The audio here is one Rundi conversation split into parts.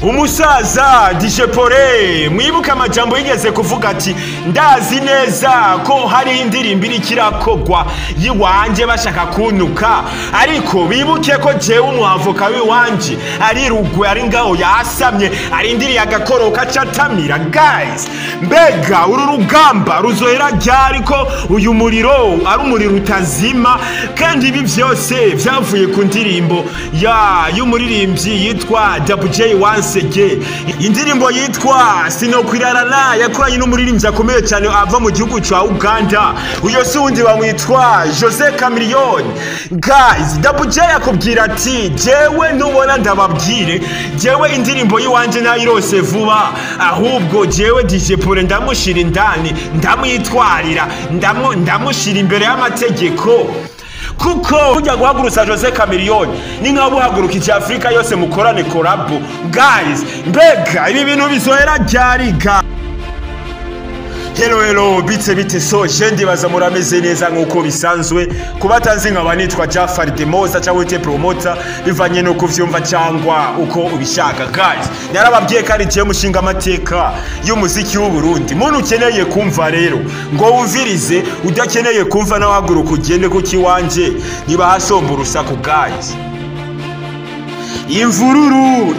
umusaza DJ Pole mwibuka amajambo yigeze kuvuga ati ndazi neza ko hari indirimbo iriko irakogwa yiwanje bashaka kuntuka, ariko bibuke ko jewe umuavoka wiwanje ari rugwe ari ngaho yasamye arindiriye agakoroka catamira. Guys, mbega uru rugamba ruzohera ryari ko uyu muriro ari umuriro utazima? Kandi ibi vyose vyavuye ku ndirimbo y'umuririmbyi yitwa WJ Once Again. Indirimbo yitwa Sinokwirarana yakoranye n'umuririmbyi akomeye cyane ava mu gihugu ca Uganda, uyo si wundi bamwitwa Jose Chameleone. Guys, WJ yakubwira ati jewe ntubona ndababwire, jewe indirimbo yiwanje nayirose vuba, ahubwo jewe DJ Pole ndamushira indani, ndamwitwarira, ndamushira imbere y'amategeko. Kuko kujya guhagurutsa Jose Chameleone ni nka buhagurukije Afrika yose mukorane collabo. Guys, mbega ibi bintu bizohera ryari? Hello, bite so jendi baza murameze neza nkuko bisanzwe. Kubatanzi nkaba nitwa Jafar Demoza cyangwa te promoter bivanye no kuvyumva cyangwa uko ubishaka. Guys, narababwiye kari je mushinga amateka y'umuziki w'u Burundi. Muntu ukeneye kumva rero ngo wumvirize, udakeneye kumva na waguruka ugende ku kiwanje niba hasomba urusaku. Guys,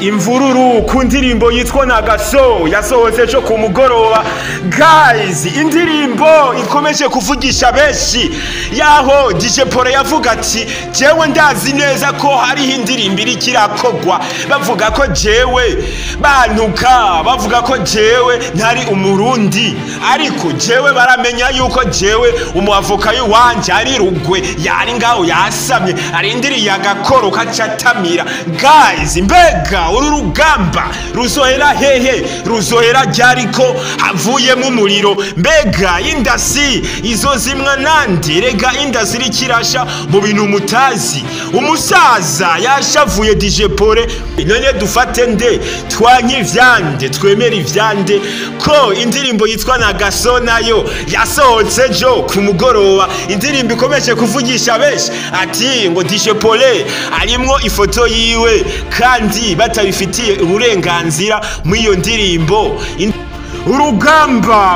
imvururu ku ndirimbo yitwa Nagaso yasohotse cyo ku mugoroba. Guys, indirimbo ikomeje kuvugisha benshi, yaho DJ Pole yavuga ati jewe ndazi neza ko hari indirimbo iriko irakogwa bavuga ko jewe bantuka, bavuga ko jewe ntari umurundi, ariko jewe baramenya yuko jewe umuavoka wanje ari rugwe yari ngaho yasamye arindiriye agakoroka catamira. Guys, mbega uru rugamba ruzohera hehe? Ruzohera ryari ko havuyemo umuriro? Mbega indasi izozimwa nande? Rega indasi irikirasha mu bintu mutazi. Umusaza yashavuye DJ Pole, none dufate nde twanki ivyande twemera ivyande ko indirimbo yitwa Nagaso nayo yasohotse jo ku mugoroba. Indirimbo ikomeje kuvugisha benshi ati ngo DJ Pole arimwo ifoto yiwe kandi batabifitiye uburenganzira mu iyo ndirimbo.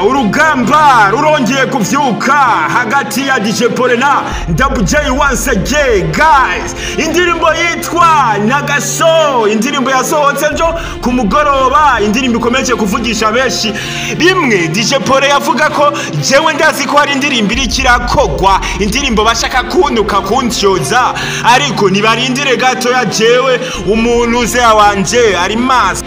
Urugamba rurongeye kuvyuka hagati ya DJ Pole na WJ Once Again. Guys, indirimbo yitwa Nagaso, indirimbo yasohotse jo ku mugoroba. Indirimbo ikomeje kuvugisha benshi, bimwe DJ Pole yavuga ko jewe ndazi ko hari indirimbo iriko irakogwa, indirimbo bashaka kuntuka kunsyoza, ariko nibarindire gato ya jewe umuntu uze wanje ari maso.